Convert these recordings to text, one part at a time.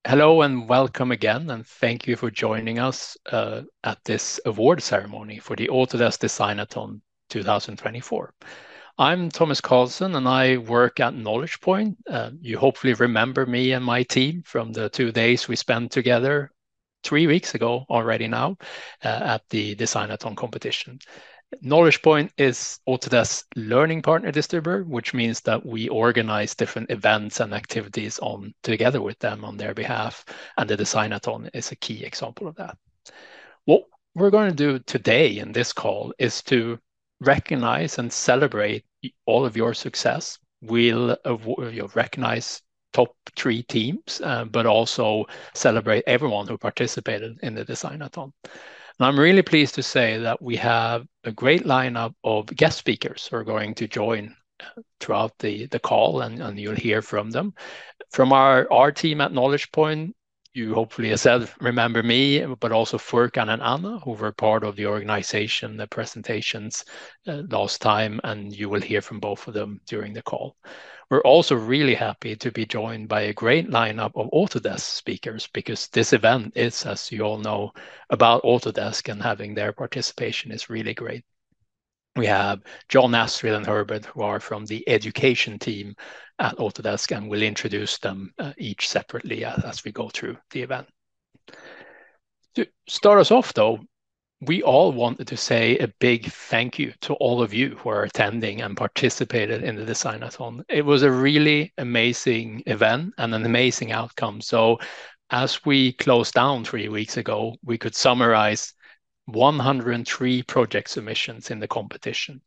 Hello and welcome again, and thank you for joining us at this award ceremony for the Autodesk Designathon 2024. I'm Thomas Carlson, and I work at Knowledge Point. You hopefully remember me and my team from the 2 days we spent together 3 weeks ago already now at the Designathon competition. Knowledge Point is Autodesk learning partner distributor, which means that we organize different events and activities on together with them on their behalf, and the Designathon is a key example of that. What we're going to do today in this call is to recognize and celebrate all of your success. We'll recognize top three teams, but also celebrate everyone who participated in the Designathon. And I'm really pleased to say that we have a great lineup of guest speakers who are going to join throughout the call, and you'll hear from them. From our team at Knowledge Point, you hopefully, as I said, remember me, but also Furkan and Anna, who were part of the organization, the presentations last time, and you will hear from both of them during the call. We're also really happy to be joined by a great lineup of Autodesk speakers because this event is, as you all know, about Autodesk, and having their participation is really great. We have John Astrid and Herbert, who are from the education team at Autodesk, and we'll introduce them each separately as we go through the event. To start us off, though, we all wanted to say a big thank you to all of you who are attending and participated in the Designathon. It was a really amazing event and an amazing outcome. So as we closed down 3 weeks ago, we could summarize 103 project submissions in the competition.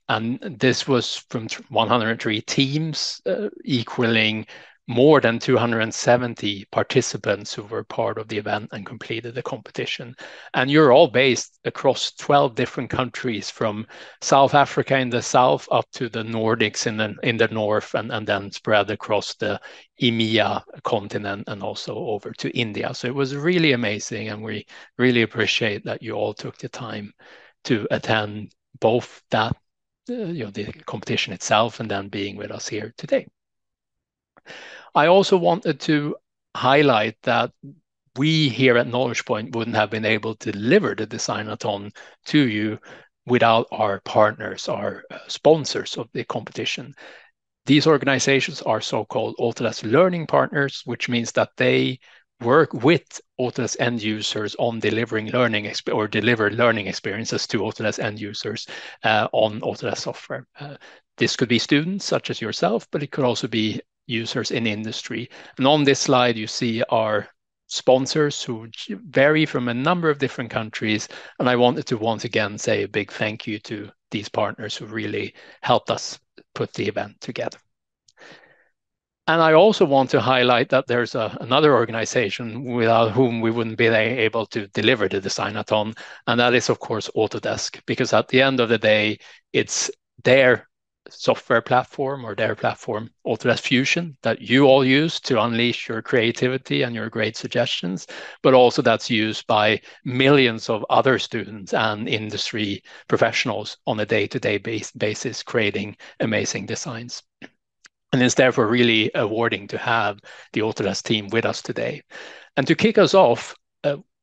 And this was from 103 teams, equaling more than 270 participants who were part of the event and completed the competition. And you're all based across 12 different countries, from South Africa in the south up to the Nordics in the north, and then spread across the EMEA continent and also over to India. So it was really amazing, and we really appreciate that you all took the time to attend both that the competition itself and then being with us here today. I also wanted to highlight that we here at Knowledge Point wouldn't have been able to deliver the Designathon to you without our partners, our sponsors of the competition. These organizations are so-called Autodesk Learning Partners, which means that they work with Autodesk end users on delivering deliver learning experiences to Autodesk end users on Autodesk software. This could be students such as yourself, but it could also be users in industry. And on this slide, you see our sponsors who vary from a number of different countries. And I wanted to once again say a big thank you to these partners who really helped us put the event together. And I also want to highlight that there's another organization without whom we wouldn't be able to deliver the Designathon, and that is, of course, Autodesk, because at the end of the day, it's their software platform or their platform, Autodesk Fusion, that you all use to unleash your creativity and your great suggestions, but also that's used by millions of other students and industry professionals on a day-to-day basis, creating amazing designs. And it's therefore really rewarding to have the Autodesk team with us today. And to kick us off,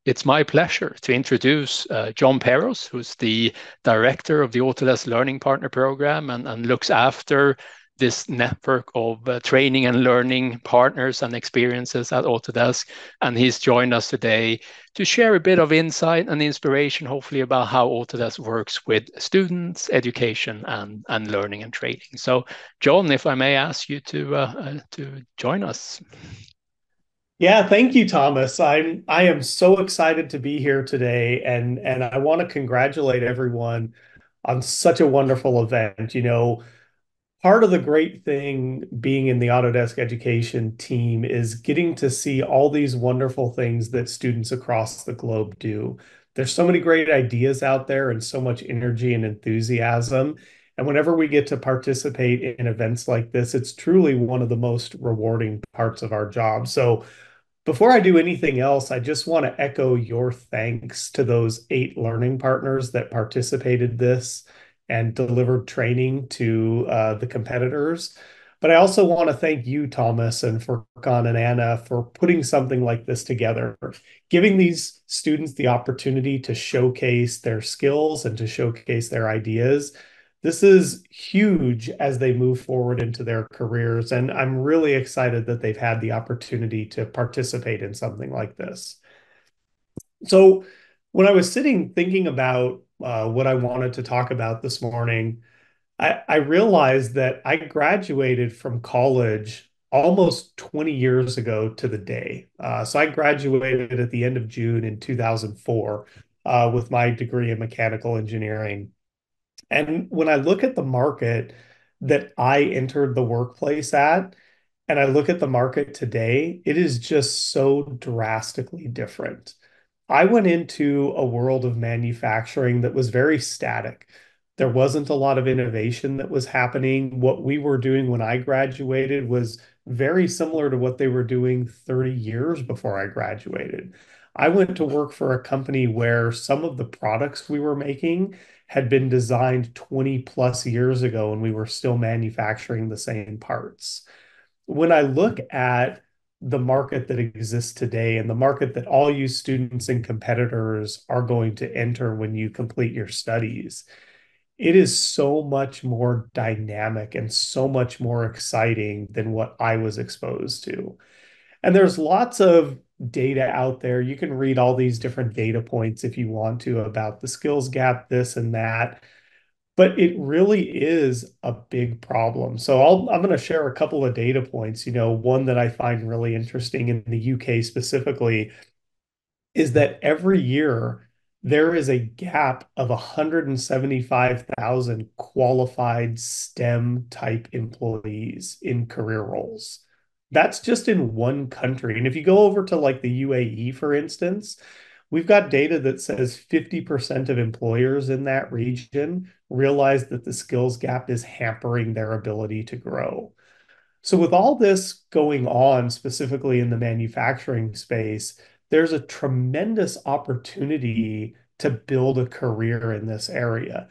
it's my pleasure to introduce John Peros, who's the director of the Autodesk Learning Partner Program and looks after this network of training and learning partners and experiences at Autodesk. And he's joined us today to share a bit of insight and inspiration, hopefully, about how Autodesk works with students, education, and learning and training. So, John, if I may ask you to join us. Yeah, thank you, Thomas. I am so excited to be here today, and I want to congratulate everyone on such a wonderful event. Part of the great thing being in the Autodesk education team is getting to see all these wonderful things that students across the globe do. There's so many great ideas out there and so much energy and enthusiasm. And whenever we get to participate in events like this, it's truly one of the most rewarding parts of our job. So before I do anything else, I just want to echo your thanks to those 8 learning partners that participated this and delivered training to the competitors. But I also want to thank you, Thomas, and Furkan and Anna for putting something like this together, giving these students the opportunity to showcase their skills and to showcase their ideas. This is huge as they move forward into their careers, and I'm really excited that they've had the opportunity to participate in something like this. So, when I was sitting thinking about what I wanted to talk about this morning, I realized that I graduated from college almost 20 years ago to the day. So I graduated at the end of June in 2004 with my degree in mechanical engineering. And when I look at the market that I entered the workplace at, and I look at the market today, it is just so drastically different. I went into a world of manufacturing that was very static. There wasn't a lot of innovation that was happening. What we were doing when I graduated was very similar to what they were doing 30 years before I graduated. I went to work for a company where some of the products we were making had been designed 20 plus years ago, and we were still manufacturing the same parts. When I look at the market that exists today and the market that all you students and competitors are going to enter when you complete your studies, it is so much more dynamic and so much more exciting than what I was exposed to. And there's lots of data out there. You can read all these different data points if you want to about the skills gap, this and that. But it really is a big problem. So I'm going to share a couple of data points. One that I find really interesting in the UK specifically is that every year there is a gap of 175,000 qualified STEM type employees in career roles. That's just in one country. And if you go over to like the UAE, for instance, we've got data that says 50% of employers in that region realize that the skills gap is hampering their ability to grow. So, with all this going on, specifically in the manufacturing space, there's a tremendous opportunity to build a career in this area.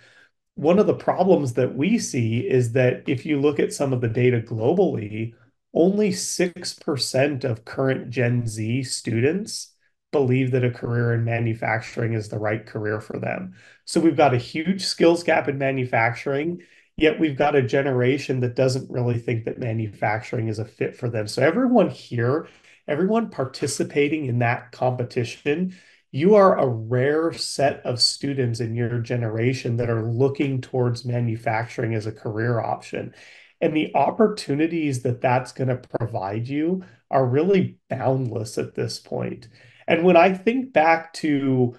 One of the problems that we see is that if you look at some of the data globally, only 6% of current Gen Z students believe that a career in manufacturing is the right career for them. So we've got a huge skills gap in manufacturing, yet we've got a generation that doesn't really think that manufacturing is a fit for them. So everyone here, everyone participating in that competition, you are a rare set of students in your generation that are looking towards manufacturing as a career option. And the opportunities that that's going to provide you are really boundless at this point. And when I think back to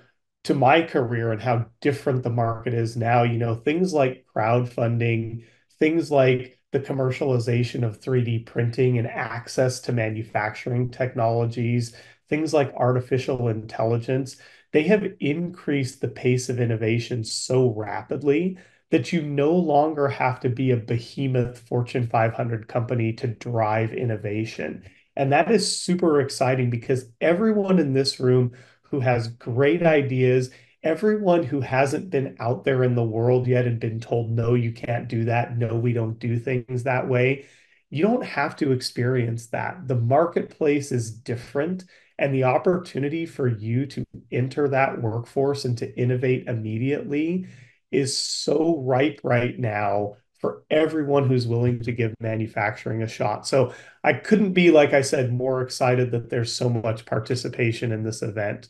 my career and how different the market is now, things like crowdfunding, things like the commercialization of 3D printing and access to manufacturing technologies, things like artificial intelligence, they have increased the pace of innovation so rapidly that you no longer have to be a behemoth Fortune 500 company to drive innovation. And that is super exciting because everyone in this room who has great ideas, everyone who hasn't been out there in the world yet and been told, no, you can't do that. No, we don't do things that way. You don't have to experience that. The marketplace is different, and the opportunity for you to enter that workforce and to innovate immediately is so ripe right now for everyone who's willing to give manufacturing a shot. So I couldn't be, like I said, more excited that there's so much participation in this event.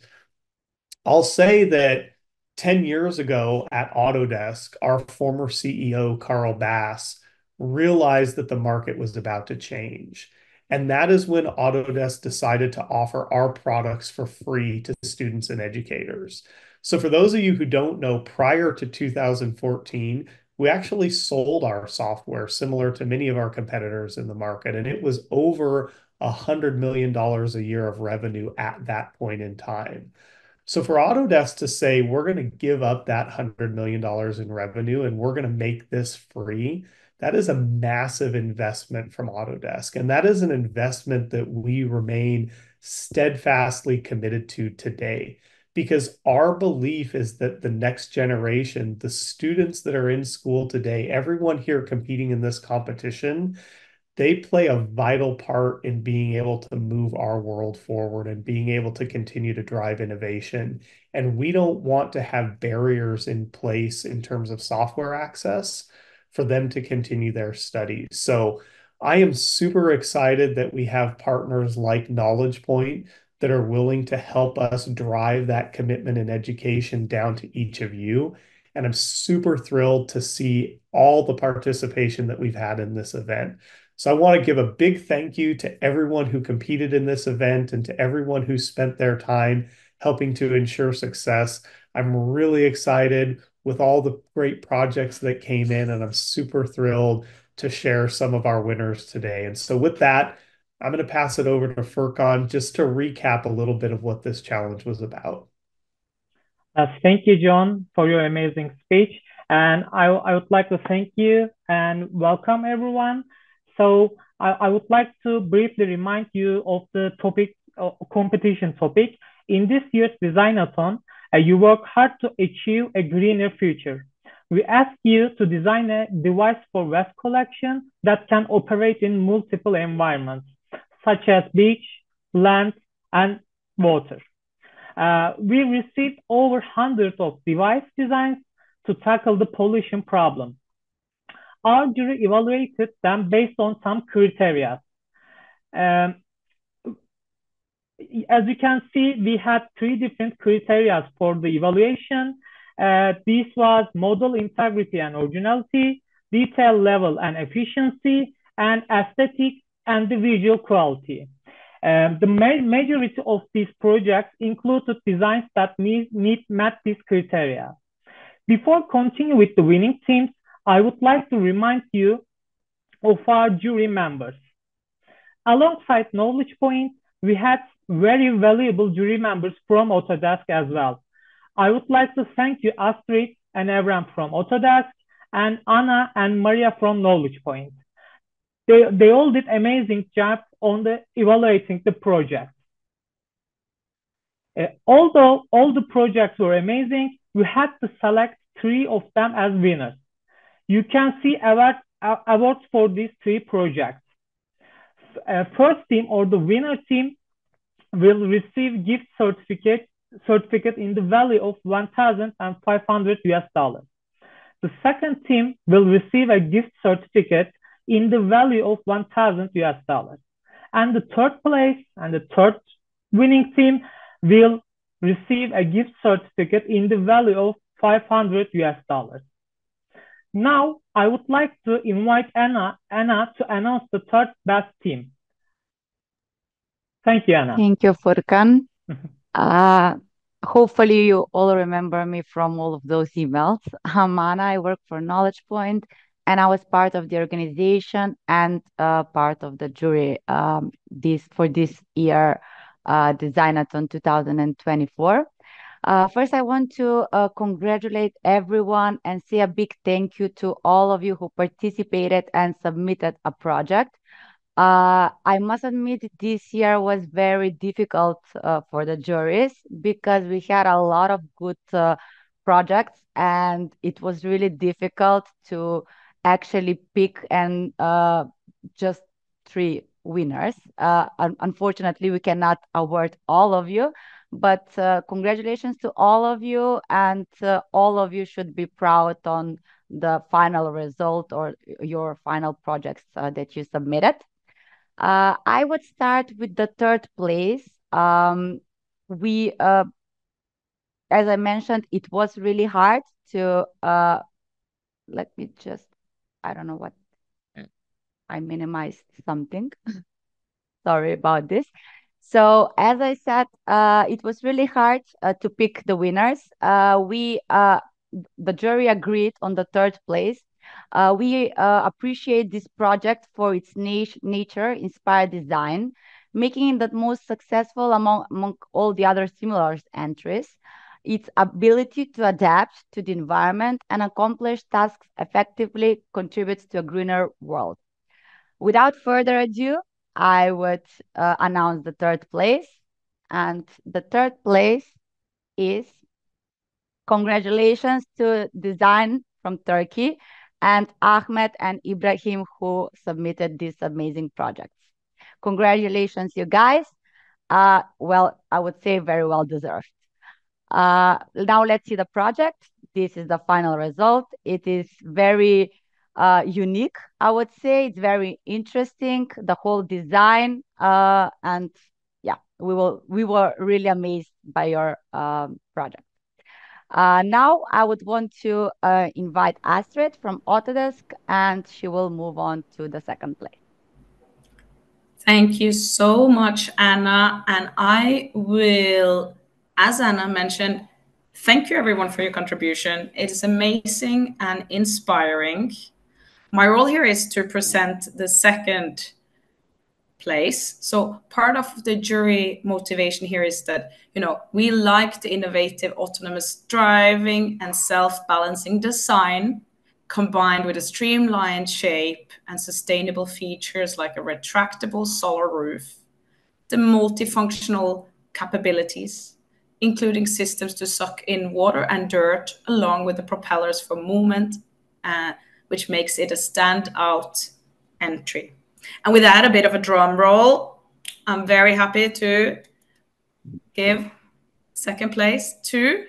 I'll say that 10 years ago at Autodesk, our former CEO, Carl Bass, realized that the market was about to change. And that is when Autodesk decided to offer our products for free to students and educators. So, for those of you who don't know, prior to 2014, we actually sold our software similar to many of our competitors in the market, and it was over $100 million a year of revenue at that point in time. So for Autodesk to say, we're going to give up that $100 million in revenue and we're going to make this free, that is a massive investment from Autodesk. And that is an investment that we remain steadfastly committed to today. Because our belief is that the next generation, the students that are in school today, everyone here competing in this competition, they play a vital part in being able to move our world forward and being able to continue to drive innovation. And we don't want to have barriers in place in terms of software access for them to continue their studies. So I am super excited that we have partners like Knowledge Point that are willing to help us drive that commitment and education down to each of you. And I'm super thrilled to see all the participation that we've had in this event. So I want to give a big thank you to everyone who competed in this event and to everyone who spent their time helping to ensure success. I'm really excited with all the great projects that came in, and I'm super thrilled to share some of our winners today. And so with that, I'm going to pass it over to Furkan just to recap a little bit of what this challenge was about. Thank you, John, for your amazing speech. And I would like to thank you and welcome everyone. So I would like to briefly remind you of the topic, competition topic. In this year's Designathon, you work hard to achieve a greener future. We ask you to design a device for waste collection that can operate in multiple environments, such as beach, land, and water. We received over hundreds of device designs to tackle the pollution problem. Our jury evaluated them based on some criteria. Um, as you can see, we had three different criteria for the evaluation. This was model integrity and originality, detail level and efficiency, and aesthetic and the visual quality. The majority of these projects included designs that met these criteria. Before continuing with the winning teams, I would like to remind you of our jury members. Alongside Knowledge Point, we had very valuable jury members from Autodesk as well. I would like to thank you, Astrid and Evren from Autodesk, and Anna and Maria from Knowledge Point. They all did amazing job on the evaluating the project. Although all the projects were amazing, we had to select three of them as winners. You can see awards for these three projects. First team or the winner team will receive gift certificate in the value of 1,500 US dollars. The second team will receive a gift certificate in the value of 1,000 US dollars. And the third place and the third winning team will receive a gift certificate in the value of 500 US dollars. Now, I would like to invite Anna to announce the third best team. Thank you, Anna. Thank you, Furkan. Hopefully you all remember me from all of those emails. I'm Anna, I work for Knowledge Point, and I was part of the organization and part of the jury for this year Designathon 2024. First, I want to congratulate everyone and say a big thank you to all of you who participated and submitted a project. I must admit this year was very difficult for the juries because we had a lot of good projects, and it was really difficult to actually pick and just three winners. Unfortunately, we cannot award all of you, but congratulations to all of you, and all of you should be proud on the final result or your final projects that you submitted. I would start with the third place. We, as I mentioned, it was really hard to, let me just, I don't know what, I minimized something. Sorry about this. So as I said, it was really hard to pick the winners. The jury agreed on the third place. We appreciate this project for its nature-inspired design, making it the most successful among all the other similar entries. Its ability to adapt to the environment and accomplish tasks effectively contributes to a greener world. Without further ado, I would announce the third place. And the third place is, congratulations to Design from Turkey. and Ahmed and Ibrahim, who submitted these amazing projects. Congratulations, you guys. Well, I would say very well deserved. Now let's see the project. This is the final result. It is very unique, I would say. It's very interesting, the whole design. And yeah, we were really amazed by your project. Now I would want to invite Astrid from Autodesk, and she will move on to the second place. Thank you so much, Anna. And I will, as Anna mentioned, thank you everyone for your contribution. It is amazing and inspiring. My role here is to present the second place. So part of the jury motivation here is that, we like the innovative autonomous driving and self-balancing design combined with a streamlined shape and sustainable features like a retractable solar roof, the multifunctional capabilities, including systems to suck in water and dirt, along with the propellers for movement, which makes it a standout entry. And with that, a bit of a drum roll. I'm very happy to give second place to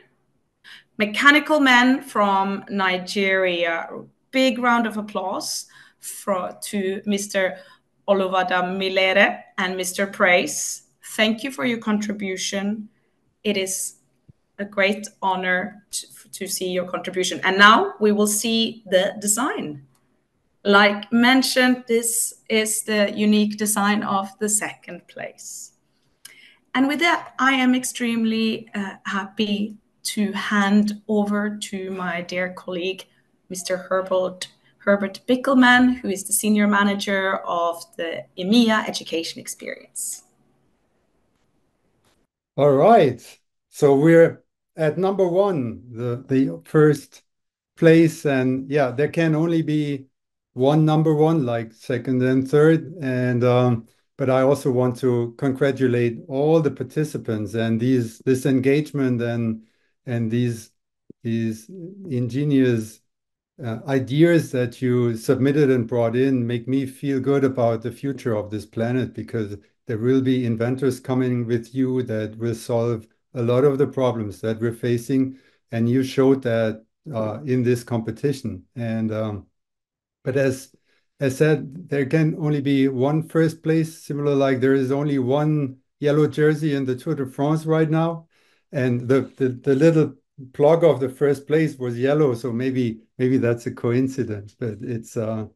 Mechanical Men from Nigeria. Big round of applause to Mr. Oluvadamilere and Mr. Praise. Thank you for your contribution. It is a great honor to see your contribution. And now we will see the design. Like mentioned, this is the unique design of the second place. And with that, I am extremely happy to hand over to my dear colleague, Mr. Herbert Bickelman, who is the Senior Manager of the EMEA Education Experience. All right. So we're at number one, the first place. And yeah, there can only be one number one, like second and third. And but I also want to congratulate all the participants and this engagement and these ingenious ideas that you submitted and brought in make me feel good about the future of this planet, because there will be inventors coming with you that will solve a lot of the problems that we're facing. And you showed that in this competition. And but as said, there can only be one first place, similar like there is only one yellow jersey in the Tour de France right now. And the little plug of the first place was yellow, so maybe that's a coincidence, but it's the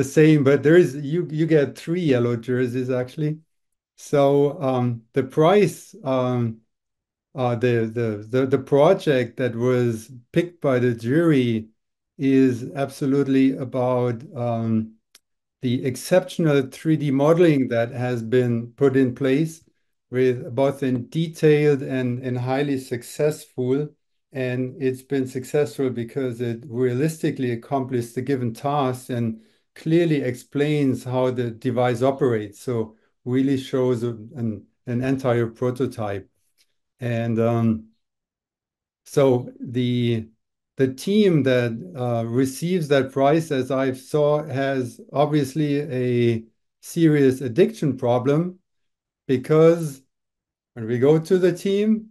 same. But there is you get 3 yellow jerseys actually. So the price, the project that was picked by the jury is absolutely about the exceptional 3D modeling that has been put in place, with both in detailed and highly successful. And it's been successful because it realistically accomplished the given task and clearly explains how the device operates. So really shows an entire prototype. And so the team that receives that prize, as I saw, has obviously a serious addiction problem, because when we go to the team,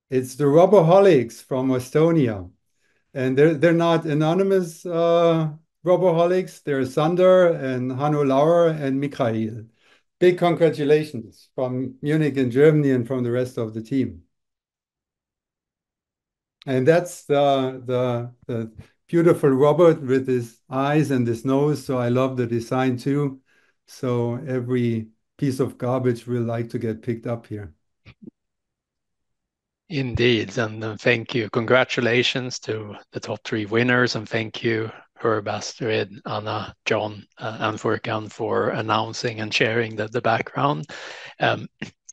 it's the Roboholics from Estonia. And they're not anonymous Roboholics. They're Sander and Hanno Lauer and Mikhail. Big congratulations from Munich in Germany and from the rest of the team. And that's the beautiful robot with his eyes and his nose. So I love the design too. So every piece of garbage will like to get picked up here. Indeed, and thank you. Congratulations to the top 3 winners, and thank you, Herb, Astrid, Anna, John, and Furkan for announcing and sharing the background.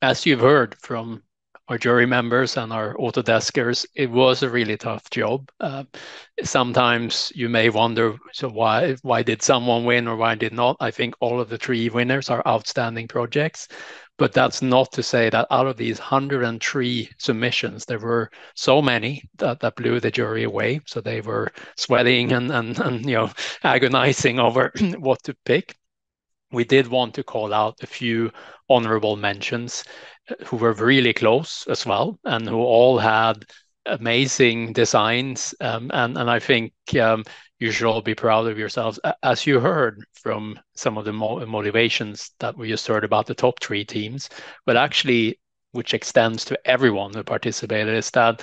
As you've heard from our jury members and our Autodeskers, it was a really tough job. Sometimes you may wonder, so why did someone win or why did not? I think all of the 3 winners are outstanding projects, But that's not to say that out of these 103 submissions, there were so many that blew the jury away. So they were sweating and agonizing over what to pick. We did want to call out a few honorable mentions who were really close as well, and who all had amazing designs. And I think you should all be proud of yourselves. As you heard from some of the motivations that we just heard about the top 3 teams, but actually, which extends to everyone who participated, is that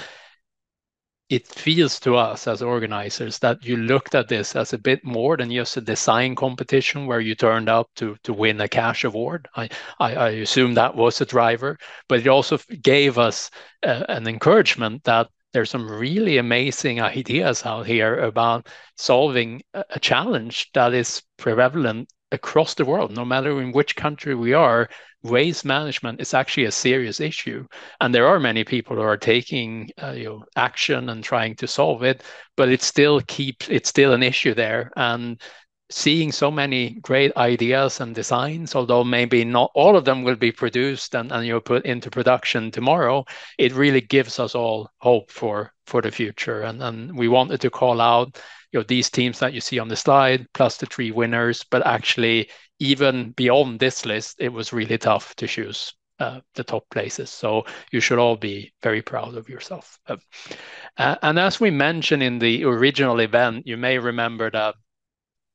it feels to us as organizers that you looked at this as a bit more than just a design competition where you turned up to win a cash award. I assume that was a driver, but it also gave us an encouragement that there's some really amazing ideas out here about solving a challenge that is prevalent across the world, no matter in which country we are. Waste management is actually a serious issue, and there are many people who are taking action and trying to solve it, but it's still an issue there. And seeing so many great ideas and designs, although maybe not all of them will be produced and put into production tomorrow, it really gives us all hope for the future. And we wanted to call out these teams that you see on the slide, plus the 3 winners, but actually even beyond this list, it was really tough to choose the top places. So you should all be very proud of yourself. And as we mentioned in the original event, you may remember that,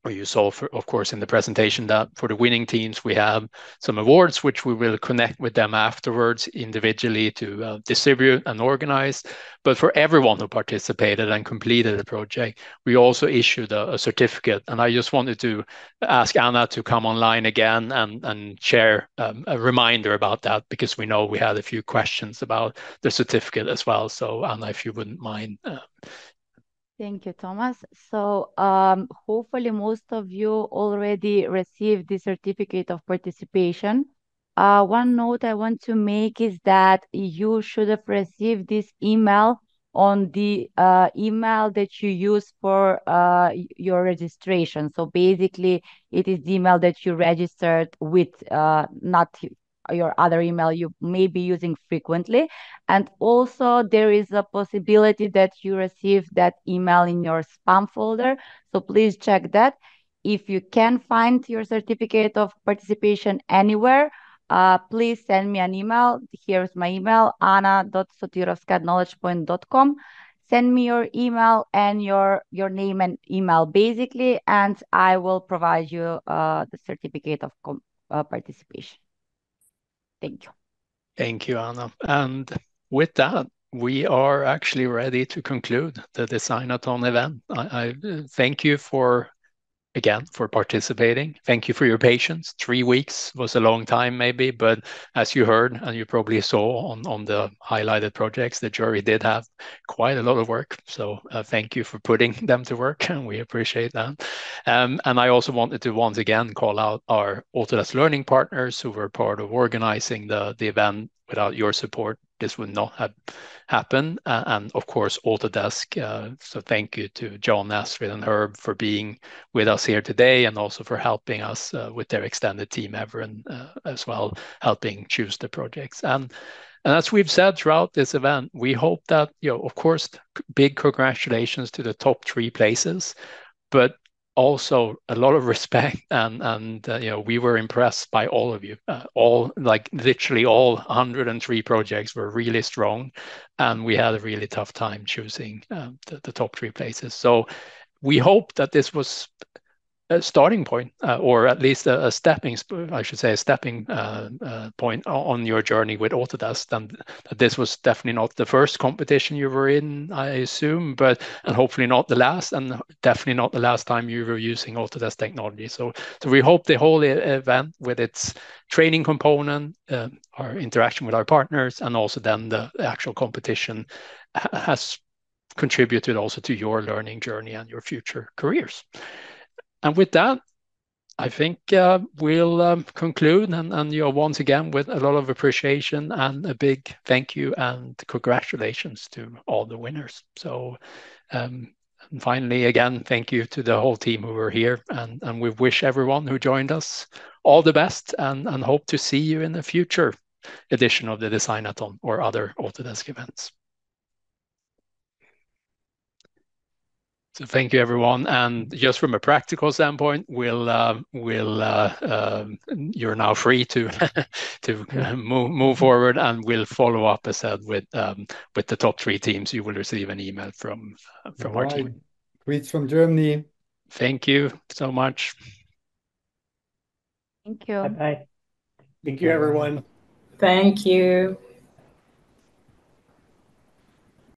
or you saw, of course, in the presentation, that for the winning teams, we have some awards, which we will connect with them afterwards individually to distribute and organize. But for everyone who participated and completed the project, we also issued a certificate. And I just wanted to ask Anna to come online again and share a reminder about that, because we know we had a few questions about the certificate as well. So Anna, if you wouldn't mind. Thank you, Thomas. So hopefully most of you already received the certificate of participation. One note I want to make is that you should have received this email on the email that you use for your registration. So basically, it is the email that you registered with, not your other email you may be using frequently. And also there is a possibility that you receive that email in your spam folder. So please check that. If you can find your certificate of participation anywhere, please send me an email. Here's my email, anna.sotirovska@knowledgepoint.com. Send me your email and your name and email basically, and I will provide you the certificate of participation. Thank you. Thank you, Anna. And with that, we are actually ready to conclude the Designathon event. I thank you again for participating. Thank you for your patience. 3 weeks was a long time maybe, but as you heard and you probably saw on the highlighted projects, the jury did have quite a lot of work. So thank you for putting them to work, and we appreciate that. And I also wanted to once again call out our Autodesk Learning partners who were part of organizing the event. Without your support, this would not have happened. And of course, Autodesk. So thank you to John, Astrid, and Herb for being with us here today, and also for helping us with their extended team ever, and as well helping choose the projects. And as we've said throughout this event, we hope that, of course, big congratulations to the top 3 places, but also a lot of respect, and we were impressed by all of you. Literally all 103 projects were really strong, and we had a really tough time choosing the top 3 places. So we hope that this was a starting point, or at least a stepping point on your journey with Autodesk, and that this was definitely not the first competition you were in, I assume, and hopefully not the last, and definitely not the last time you were using Autodesk technology. So we hope the whole event, with its training component, our interaction with our partners, and also then the actual competition, has contributed also to your learning journey and your future careers. And with that, I think we'll conclude, and once again with a lot of appreciation and a big thank you and congratulations to all the winners. So And finally, again, thank you to the whole team who were here, and we wish everyone who joined us all the best, and hope to see you in a future edition of the Designathon or other Autodesk events. So thank you, everyone. And just from a practical standpoint, you're now free to move forward, and we'll follow up, as said, with the top 3 teams. You will receive an email from our team. Greets from Germany. Thank you so much. Thank you. Bye-bye. Thank you, everyone. Thank you.